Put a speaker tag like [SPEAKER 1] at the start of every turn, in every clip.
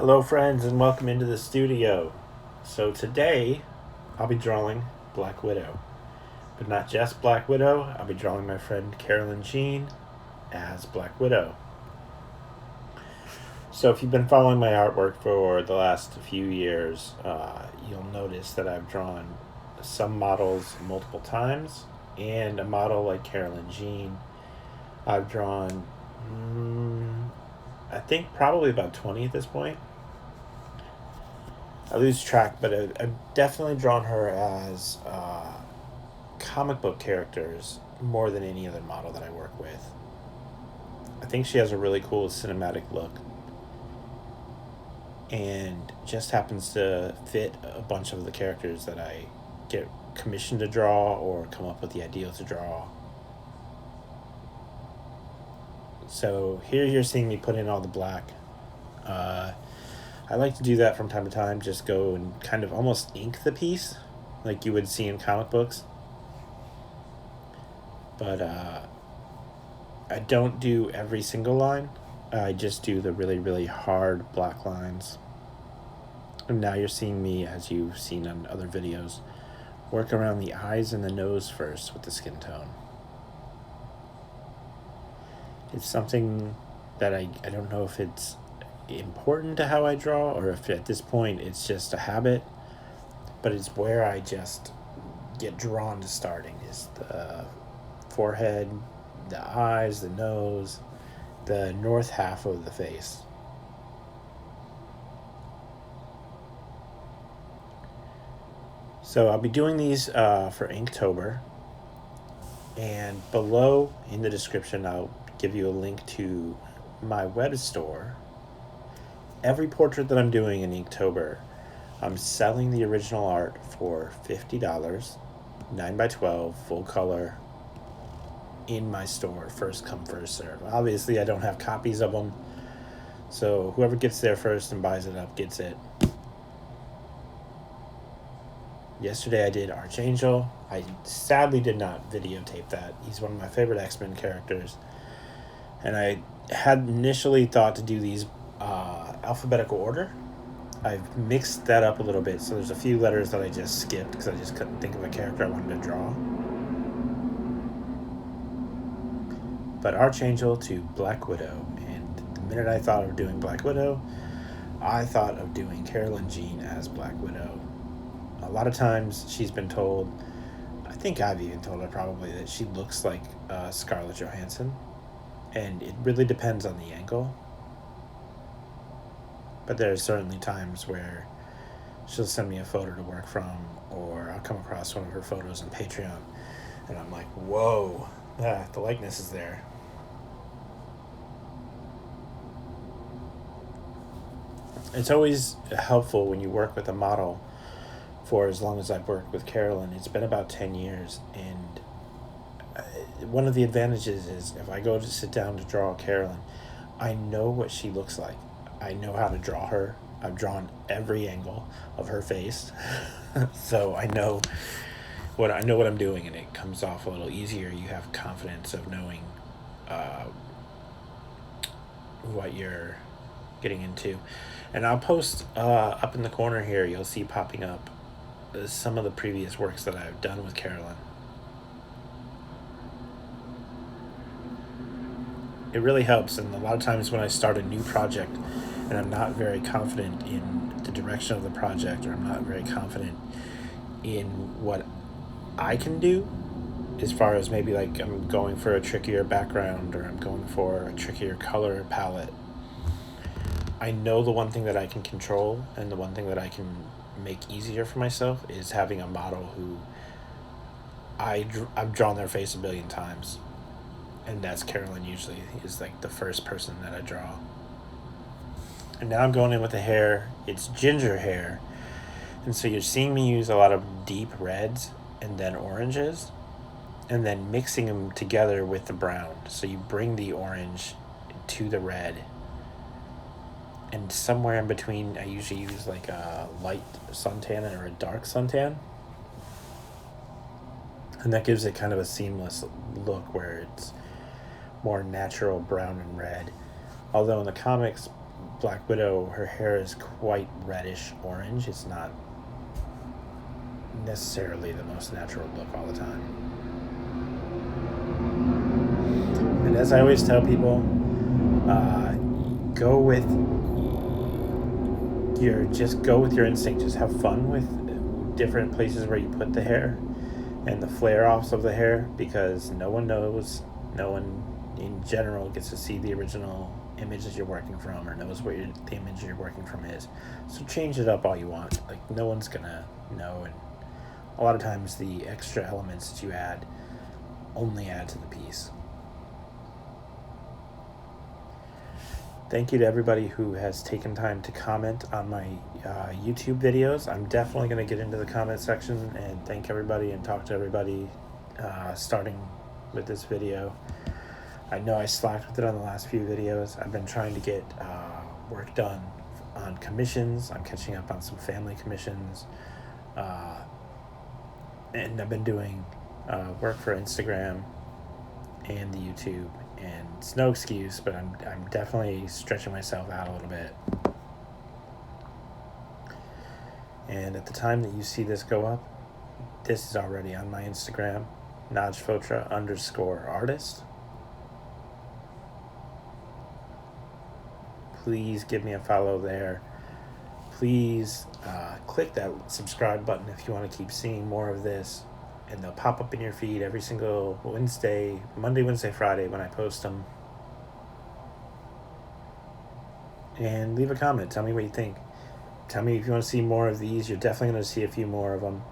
[SPEAKER 1] Hello friends and welcome into the studio. So today I'll be drawing Black Widow. But not just Black Widow, I'll be drawing my friend Carolyn Jean as Black Widow. So if you've been following my artwork for the last few years, you'll notice that I've drawn some models multiple times, and a model like Carolyn Jean I've drawn I think probably about 20 at this point. I lose track, but I've definitely drawn her as comic book characters more than any other model that I work with. I think she has a really cool cinematic look and just happens to fit a bunch of the characters that I get commissioned to draw or come up with the idea to draw. So here you're seeing me put in all the black. I like to do that from time to time, just go and kind of almost ink the piece like you would see in comic books. But I don't do every single line. I just do the really, really hard black lines. And now you're seeing me, as you've seen on other videos, work around the eyes and the nose first with the skin tone. It's something that I don't know if it's important to how I draw or if at this point it's just a habit, but it's where I just get drawn to starting is the forehead, the eyes, the nose, the north half of the face. So I'll be doing these for Inktober, and below in the description I'll give you a link to my web store. Every portrait that I'm doing in Inktober, I'm selling the original art for $50, 9x12, full color, in my store, first come, first serve. Obviously, I don't have copies of them, so whoever gets there first and buys it up gets it. Yesterday I did Archangel. I sadly did not videotape that. He's one of my favorite X-Men characters. And I had initially thought to do these alphabetical order. I've mixed that up a little bit, so there's a few letters that I just skipped because I just couldn't think of a character I wanted to draw. But Archangel to Black Widow, and the minute I thought of doing Black Widow, I thought of doing Carolyn Jean as Black Widow. A lot of times she's been told, I think I've even told her probably, that she looks like Scarlett Johansson, and it really depends on the angle. But there are certainly times where she'll send me a photo to work from, or I'll come across one of her photos on Patreon, and I'm like, whoa, the likeness is there. It's always helpful when you work with a model for as long as I've worked with Carolyn. It's been about 10 years, and one of the advantages is if I go to sit down to draw Carolyn, I know what she looks like. I know how to draw her. I've drawn every angle of her face. So I know what I'm doing, and it comes off a little easier. You have confidence of knowing what you're getting into. And I'll post up in the corner here, you'll see popping up some of the previous works that I've done with Carolyn. It really helps, and a lot of times when I start a new project and I'm not very confident in the direction of the project, or I'm not very confident in what I can do, as far as maybe like I'm going for a trickier background or I'm going for a trickier color palette, I know the one thing that I can control and the one thing that I can make easier for myself is having a model who I've drawn their face a billion times. And that's Carolyn usually, is like the first person that I draw. And now I'm going in with the hair. It's ginger hair. And so you're seeing me use a lot of deep reds and then oranges, and then mixing them together with the brown. So you bring the orange to the red. And somewhere in between, I usually use like a light suntan or a dark suntan. And that gives it kind of a seamless look where it's more natural brown and red. Although in the comics, Black Widow, her hair is quite reddish orange. It's not necessarily the most natural look all the time. And as I always tell people, go with your instinct. Just have fun with different places where you put the hair and the flare offs of the hair, because no one knows, no one in general gets to see the original image that you're working from, or knows what the image you're working from is. So change it up all you want. Like, no one's gonna know, and a lot of times the extra elements that you add only add to the piece. Thank you to everybody who has taken time to comment on my YouTube videos. I'm definitely going to get into the comment section and thank everybody and talk to everybody starting with this video. I know I slacked with it on the last few videos. I've been trying to get work done on commissions. I'm catching up on some family commissions. And I've been doing work for Instagram and the YouTube. And it's no excuse, but I'm definitely stretching myself out a little bit. And at the time that you see this go up, this is already on my Instagram, najfotra_artist. Please give me a follow there. Please click that subscribe button if you want to keep seeing more of this. And they'll pop up in your feed every single Monday, Wednesday, Friday when I post them. And leave a comment. Tell me what you think. Tell me if you want to see more of these. You're definitely going to see a few more of them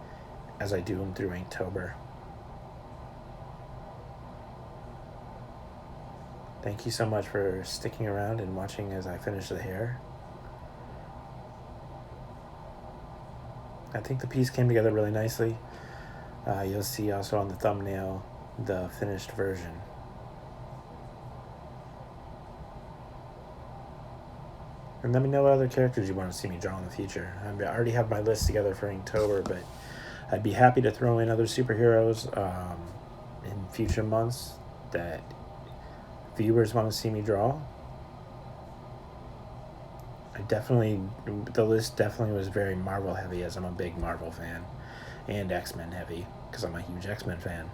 [SPEAKER 1] as I do them through Inktober. Thank you so much for sticking around and watching as I finish the hair. I think the piece came together really nicely. You'll see also on the thumbnail the finished version. And let me know what other characters you want to see me draw in the future. I already have my list together for Inktober, but I'd be happy to throw in other superheroes in future months that viewers want to see me draw. The list definitely was very Marvel heavy, as I'm a big Marvel fan, and X-Men heavy, because I'm a huge X-Men fan.